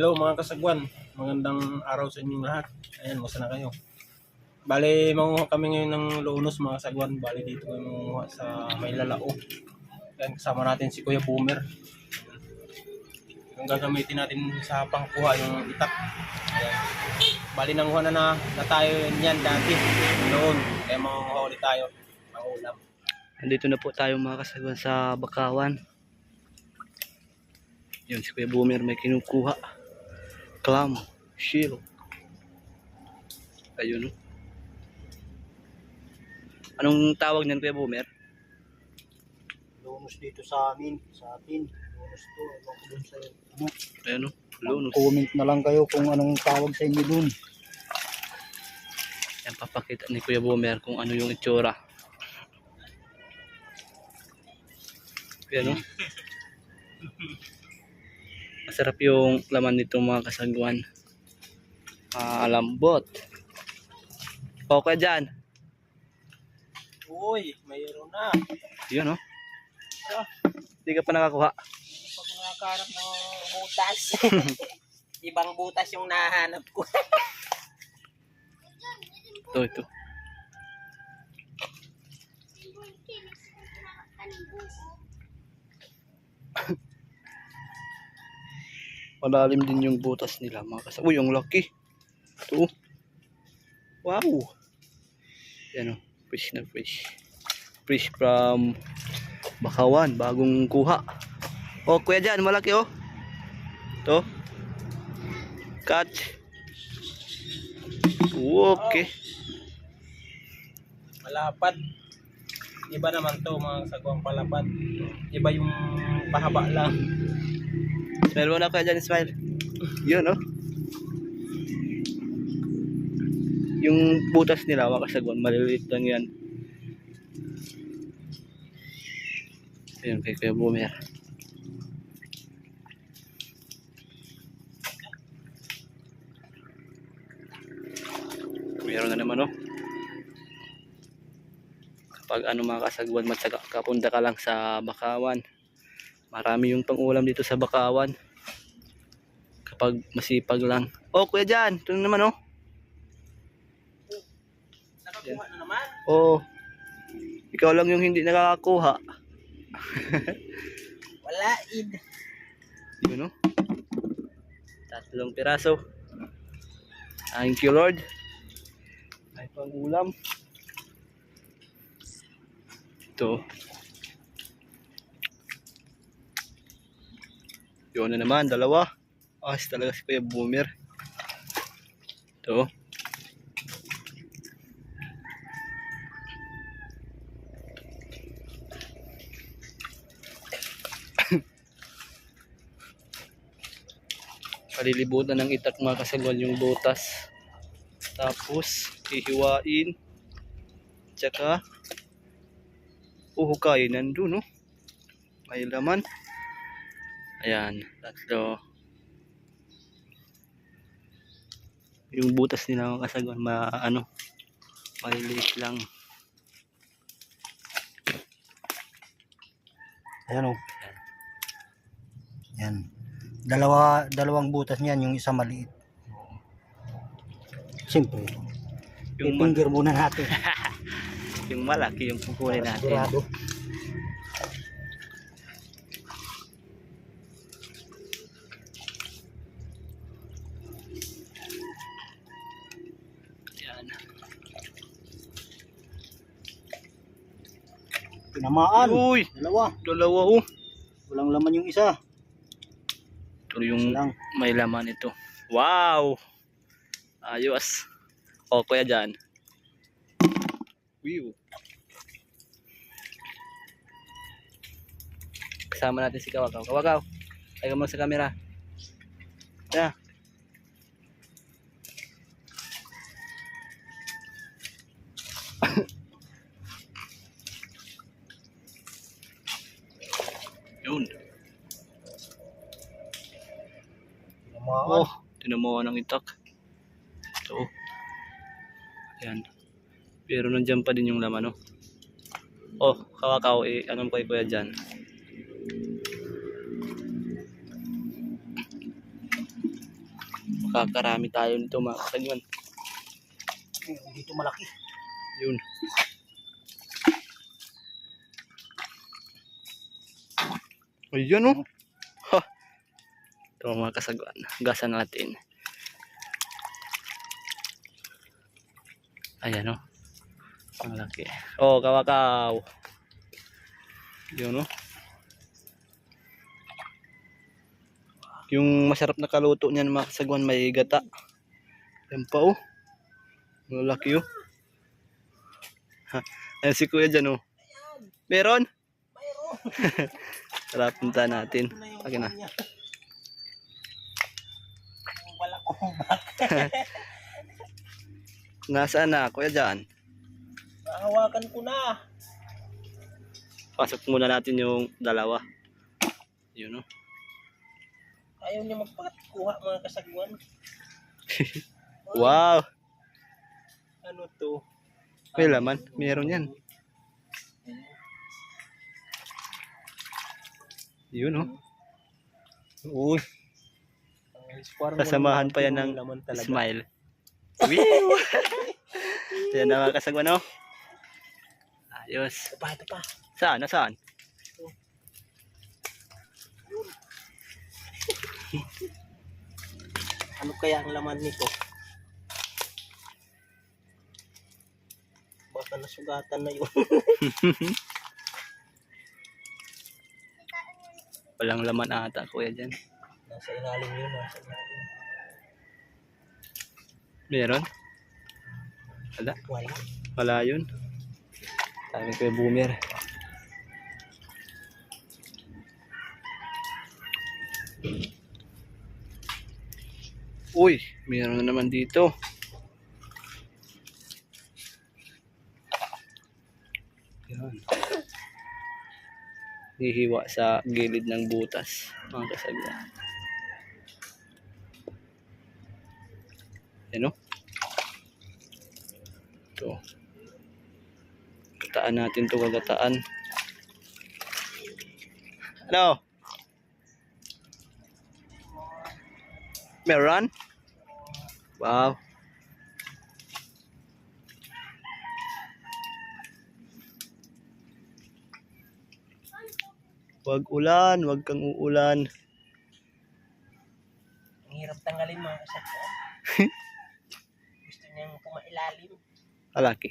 Hello mga kasagwan, magandang araw sa inyong lahat. Ayan, musta na kayo? Bale, manguha kami ngayon ng lunos mga kasagwan. Bale, dito kami manguha sa may lalao. Ayan, kasama natin si Kuya Boomer. Yung gagamitin natin sa pangkuha, yung itak. Ayan. Bale, nanguha na tayo niyan dati. Noon, kaya manguha ulit tayo ng ulam. Nandito na po tayo mga kasagwan sa Bakawan. Yun, si Kuya Boomer may kinukuha. Clam, shield. Ayun. Anong tawag niyan, Kuya Boomer? Lunos dito sa amin, sa atin. Lunos to, ewan ko dun sa ano. Ayun, lunos. Comment na lang kayo kung anong tawag sa inyo dun. Yan, papakita ni Kuya Boomer kung ano yung itsura. Ayun. Masarap yung laman nito mga kasagwan. Lambot. Okay dyan. Uy, mayroon na. Yun, oh. Hindi ka pa nakakuha. Pag nakakarap ng butas. Ibang butas yung nahanap ko. Ito. Malalim din yung butas nila mga kasagwan. Uy, yung laki. Ito. Wow. Yan, oh. Fresh na fresh. Fresh from Bakawan. Bagong kuha. Oh, kuya dyan. Malaki, oh. Ito. Catch. Okay. Malapad. Iba naman to mga sagwang palapad. Iba yung pahaba lang. Smile mo na kuya dyan, smile. Yun, oh. Yung butas nila, mga kasagwan, maliliit lang yan. Ayun, kay Kuya Boomer. Meron na naman, oh. Kapag ano mga kasagwan, matyaga, kapunta ka lang sa Bakawan. Marami yung pang-ulam dito sa Bakawan. Kapag masipag lang. Oh, kuya dyan. Ito naman, oh. Nakakuha na naman. Oh. Ikaw lang yung hindi nakakakuha. Wala id. Yun, oh. 3 piraso. Thank you, Lord. Ay, pang-ulam. Ito. Yun na naman, 2. Ayos talaga si Kuya Boomer. Ito. Palilibutan ng itak mga kasagwan yung butas. Tapos, hihiwain. Tsaka, uhukayin nandun, no? May laman. Ayan, 3. Yung butas nila mga kasagwan, maliliit lang. Ayan o. Yan. Dalawang butas niyan, yung isa maliit. Siyempre, Yung i-finger muna natin. yung malaki yung kukunin natin. Sigurado. Ayan. Tinamaan. Uy! 2. 2, oh. Walang laman yung isa. Ito yung Lang. may laman ito. Wow! Ayos. O, kuya dyan. Wiw. Kasama natin si Kawakaw. Kawakaw, tayo mo sa camera. Yeah. Yun. Tinamaan. Oh, tinamuha ng itak. Ito. Ayan. Pero nandiyan pa din yung laman, oh. Oh, Kawakaw, anong kay kuya dyan? Kakarami tayo nito mga kasagwan. Ayun, dito malaki. Yun. Ayan oh. Ha. Ito mga kasagwan. Gasan natin. Ayan oh. Ang laki. Oh, kawakaw. Yun oh. Yung masarap na kaluto niyan mga kasagwan, may gata. Yan pa oh. Ang laki oh. Ha. Ayan si kuya dyan oh. Meron? Tara, punta natin. Akin na. Wala kong bak. Nasaan na kuya dyan? Hawakan ko na. Pasok muna natin yung dalawa. Yun oh. Ayaw niya magpakuha mga kasagwan. Wow. Ano to? May laman. Meron yan. Yun oh. Uy. Kasamahan pa yan ng laman talaga. smile. Woo! Yan na mga kasagwan oh. Ayos. Ito pa. Saan? Nasaan? Ano kaya ang laman nito? Baka nasugatan na yun. Walang laman ata kuya dyan. Nasa ilalim yun. Nasa ilalim. Meron? Wala. Wala. Wala yun. Sabi ko yung boomer. Uy, meron na naman dito. Yan. Hihiwa sa gilid ng butas, mga kasagwan. Yan o. Ito. Gataan natin to, kagataan. Ano? Meron? Wow. Wag ulan, wag kang uulan. Ang hirap tanggalin mga kasagwan. Gusto niyang pumailalim. Alaki.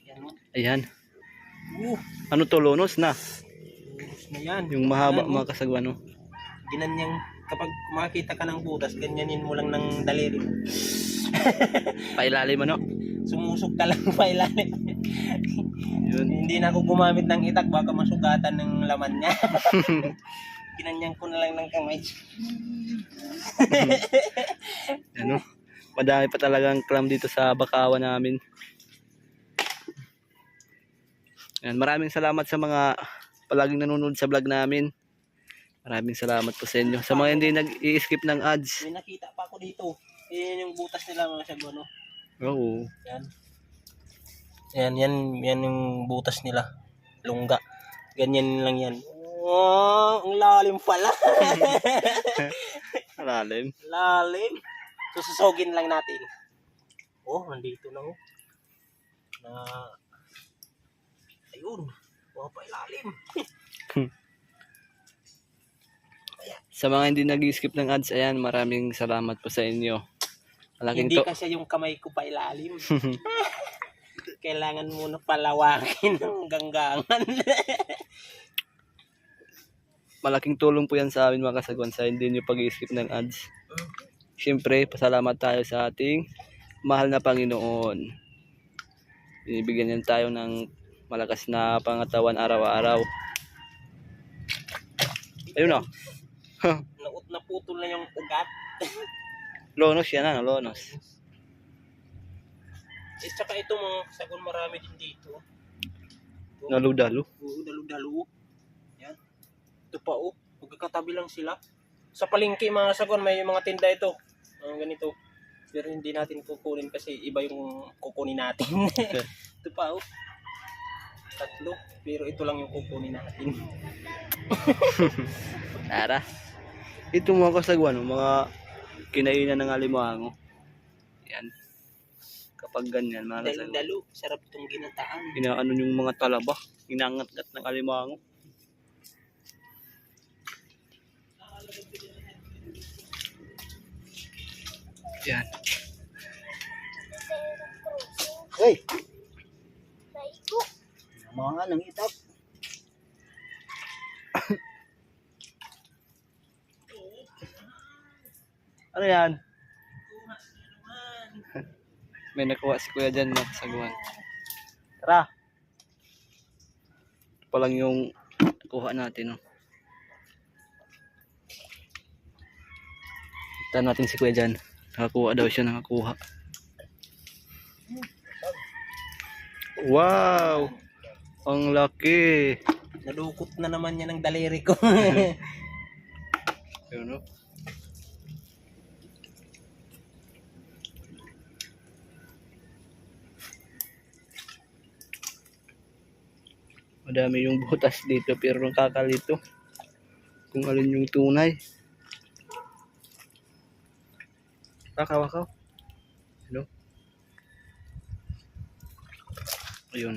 Yan mo. Ayan. Ano to, lonos na? Urus na yan. Yung mahaba Yan, mga kasagwan, no? Ginanyang kapag makita ka ng butas, ganyanin mo lang ng daliri. Pailalim ano? Sumusok ka lang pa ilalim. Yun. Hindi na ako gumamit ng itak, baka masugatan ng laman niya. Ginanyang ko na lang ng kamay. Ano? Madami pa talagang clam dito sa bakawan namin. Yan, maraming salamat sa mga palaging nanonood sa vlog namin. Maraming salamat po sa inyo. Sa mga hindi nag-i-skip ng ads. May nakita pa ako dito. Yan yung butas nila mga sagwa, no? Oo. Yan. Yan yung butas nila. Lungga. Ganyan lang yan. Oh, ang lalim pala. Malalim. Lalim. Susugin lang natin. Oh, nandito na oh. Na ayun. Oh, pa ilalim. Sa mga hindi nag-i-skip ng ads, ayan, maraming salamat po sa inyo. Malaking Hindi to. kasi yung kamay ko pa ilalim. Kailangan mo na palawakin ng ganggangan. Malaking tulong po yan sa amin mga kasagwan sa hindi nyo pag-i-skip ng ads. Siyempre, pasalamat tayo sa ating mahal na Panginoon. Binibigyan niyan tayo ng malakas na pangatawan araw-araw. Ayun na. Naputol na yung ugat. Lonos yan na, lonos. Eh, tsaka ito mga sagon marami din dito. Naludalo. Oo, dalo-dalo. Yan. Ito pa oh. Magkakatabi lang sila. Sa palengke mga sagon may mga tinda ito. Ganito. Pero hindi natin kukunin kasi iba yung kukunin natin. Ito pa oh. 3. Pero ito lang yung kukunin natin. Tara. Ito mga kasagwan, mga kinainan ng alimango. Yan. Kapag ganyan, mga kasagwan. Dalo-dalo. Sarap itong ginataan. Inaano yung mga talaba. Inangat-ngat ng alimango. Yan. Hey! Mga nang itap. Ano yan? May nakuha si kuya dyan mga kasagwan. Tara! Ito pa lang yung nakuha natin. Oh. Kita natin si kuya dyan. Nakakuha daw siya, nakakuha. Wow! Ang laki! Nalukot na naman yan ng daliri ko. Yun, no? Madami yung butas dito pero kakalito kung alin yung tunay. Wakaw. Ano? Ayun.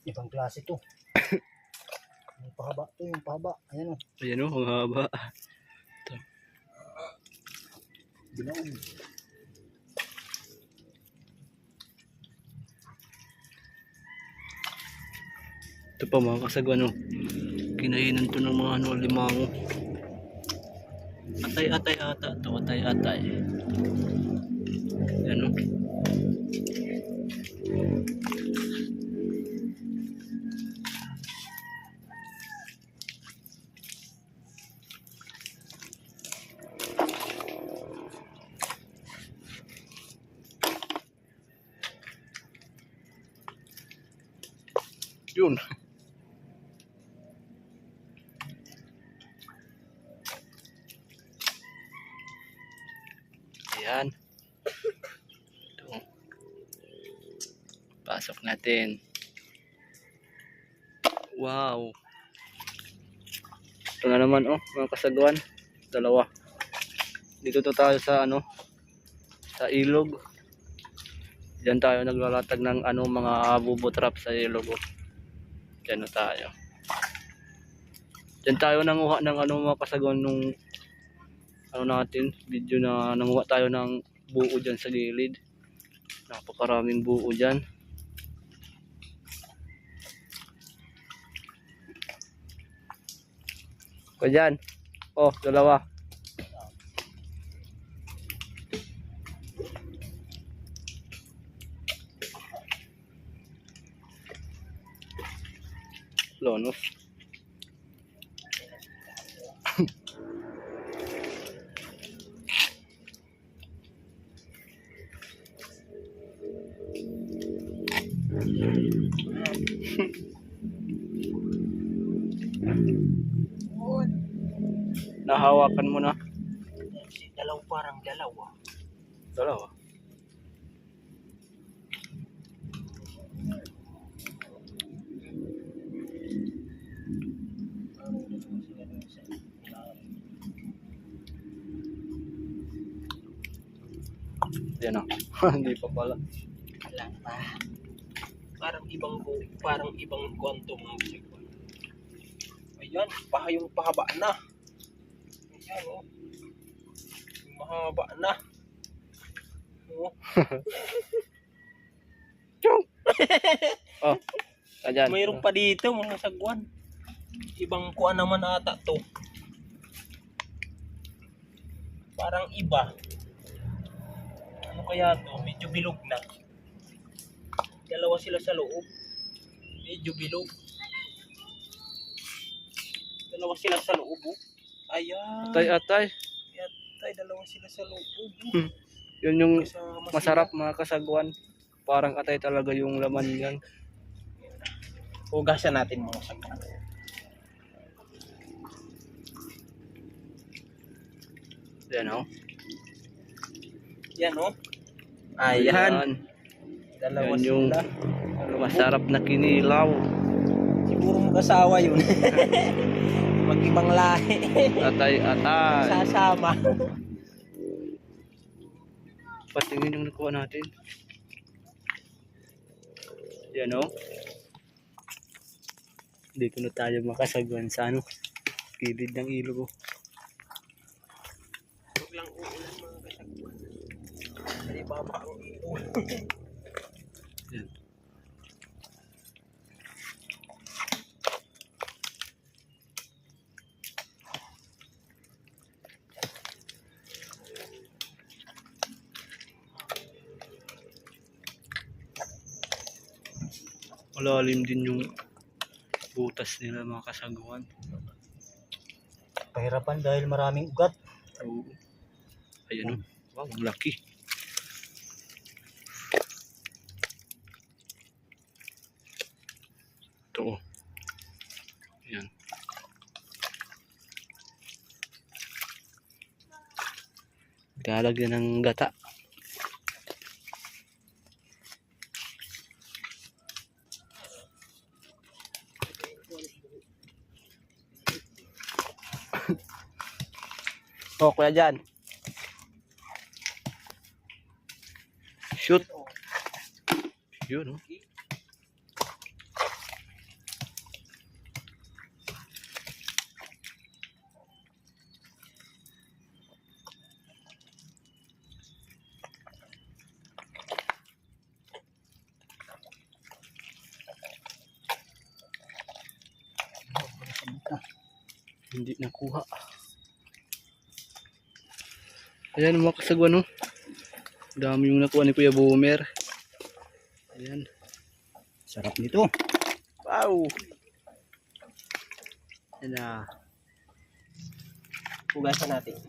Ibang klase to. Yung pahaba to, yung pahaba. Ayan o. Ayan o, ang haba. Binaon. Ito pa mga kasagwan, no? Kinainan to ng mga alimango. Atay ata to, atay. Yan o. Yun. Ayan. Ito. Pasok natin. Wow. Ito na naman oh, mga kasagwan. Dalawa. Dito to tayo sa sa ilog. Diyan tayo naglalatag ng mga bubotrap sa ilog. Oh. Diyan na tayo. Diyan tayo nanguha ng mga kasagwan nung natin, video na nanguha tayo ng buo dyan sa gilid. Napakaraming buo dyan. Kaya dyan. Oh, dalawa. Lonos. Nahawakan mo na. Parang dalawa. Dalawa. Yan na. Hindi pa pala. Alam pa. Parang ibang quantum ng siguro. Ayan, yung pahaba na. Ayan oh. Yung mahaba na. Oh. Oh. Ayan. Mayroon pa dito mga sagwan. Ibang kuha naman ata to. Parang iba. Ano kaya to? Medyo bilog na. Dalawa sila sa loob. Medyo bilog. Dalawa sila sa loob. Oh. Ayan. Atay. Atay, dalawa sila sa loob. Hmm. Yun yung Kasama masarap mga kasagwan. Parang atay talaga yung laman yan. Hugasan natin mga sagwan. Yan o. Yan oh. Ayan. Dalawa Yan yung sila. masarap na kinilaw. Siguro mag-asawa yun. Mag-ibang lahi. Atay-atay. Sasama. Patingin yung nakuha natin. Yan o. Dito na tayo makasagwan sa ano, kilid ng ilog. Huwag lang uulan mga kasagwan. Ay baba ang ilog. Yan. Malalim din yung butas nila mga kasagwan. Pahirapan dahil maraming ugat. Oo. Ayan o. Wow, ang laki. Ito o. Ayan. Lalagyan ng gata. Oh, kuya dyan. Shoot. Yun o. Hindi nakuha. Ayan mga kasagwan o. Dami yung nakuha ni Kuya Boomer. Ayan. Sarap nito. Wow. Ayan na. Hugasan natin.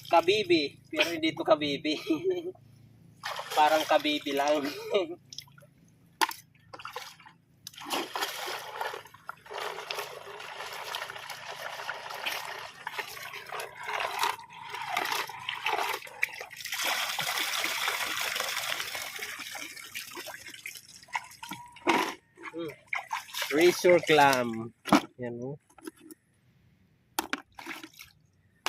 Kabibi. Pero hindi to kabibi. Parang kabibi lang. Razor clam. Yan o.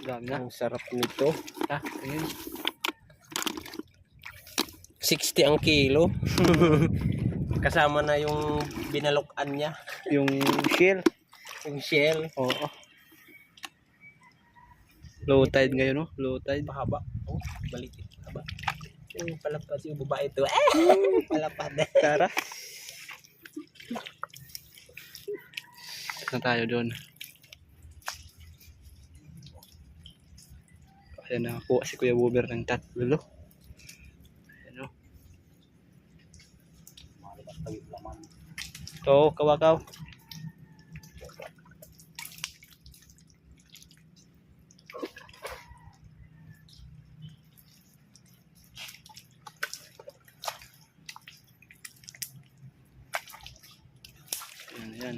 Dami na. Ang sarap nito. Ah, ayan. 60 ang kilo. Kasama na yung binalukan niya. Yung shell. Yung shell. Oo. Low tide ngayon, no? Low tide. Pahaba. Oh, balik. Haba. Yung palapad yung babae ito. Palapad. Tara. Na tayo doon. Ayan, nakakuha si Kuya Boomer ng tatlo. Ayan o. Ito, kawakaw. Ayan, ayan.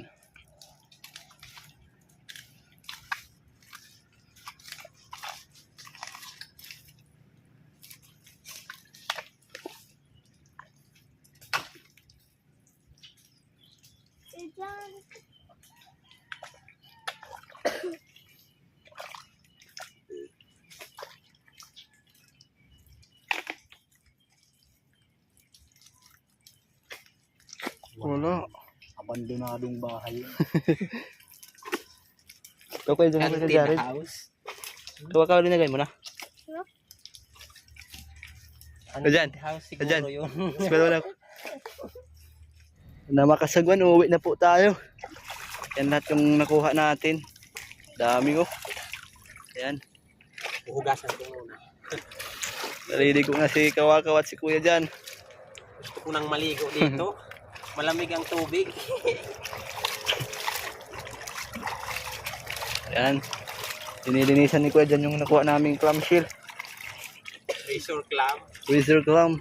Wala. Abandonadong bahay. Ito kayo dyan sa Jared. house. Kawakaw linagay mo na. Ano Ayan. house siguro Ayan. yun. Wala. Na makasagwan, uuwi na po tayo. Yan lahat yung nakuha natin. Dami ko. Ayan. Hugasan ko muna. Narinig ko na si Kawakaw at si Kuya dyan. Gusto ko nang maligo dito. Malamig ang tubig. Ayan. Dinilinisan ni Kuya dyan yung nakuha naming clamshell. Razor clam. Razor clam.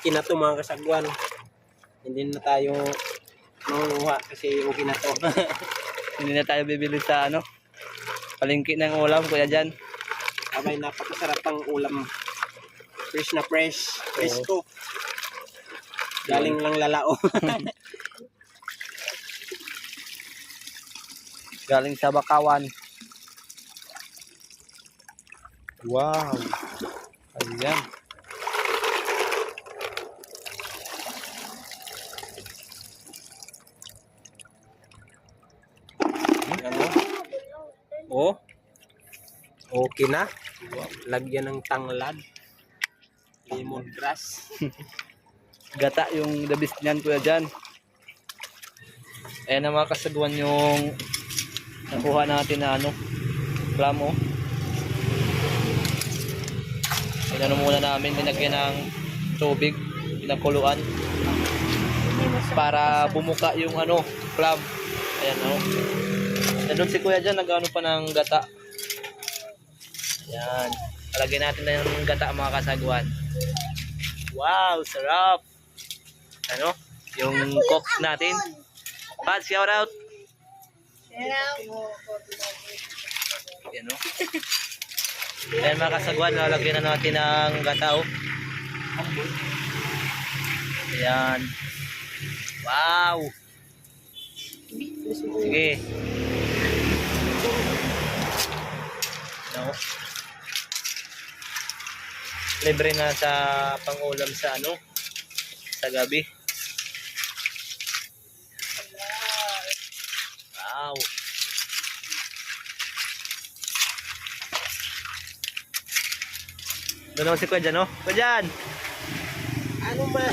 malaki na to mga kasagwan. Hindi na tayo manguha kasi okay na to. Hindi na tayo bibili sa ano, palengke ng ulam, Kuya Jan. Abay, napakasarap ang ulam. Fresh na fresh. Fresco. Galing lang lalao. Galing sa Bakawan. Wow. Ayan. Ano? Oh. Okay na. Lagyan ng tanglad. Lemongrass. Gata yung the best niyan, Kuya Jan. Ayan na mga kasagwan yung nakuha natin na ano, plum, oh. Inano muna namin, dinagyan ng tubig, pinakuluan para bumuka yung ano, plum. Ayan, oh. Nandun si Kuya Jan, nag-ano pa ng gata. Ayan. Palagyan natin na yung gata mga kasagwan. Wow, sarap! Ano? Yung cook natin. Pat, shout out! Ayan, oh. Ayan mga kasagwan, lalagyan na natin ng gata, oh. Ayan. Wow! Sige. No. Libre na sa pangulam sa ano, sa gabi. Wow. Doon naman si Kuya Jan, no? Kuya Jan! Ano ba?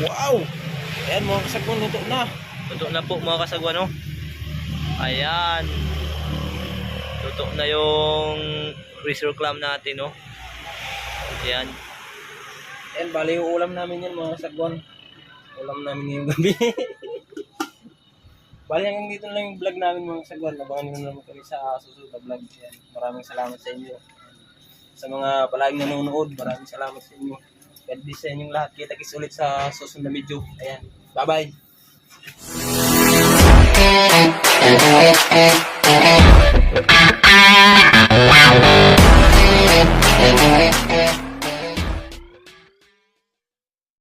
Wow! Ayan mga kasagwan, luto na. Luto na po mga kasagwan, no? Ayan. Luto na yung freezer clam natin, no? Ayan. Ayan, bali yung ulam namin yan mga kasagwan. Ulam namin ngayong gabi. Bali hanggang dito lang yung vlog namin mga kasagwan. Abangan nyo naman kami sa susunod na vlog. Ayan. Maraming salamat sa inyo. Sa mga palaging nanonood, maraming salamat sa inyo. God bless sa inyong lahat. Kita-kits ulit sa susunod na video. Ayan. Bye-bye!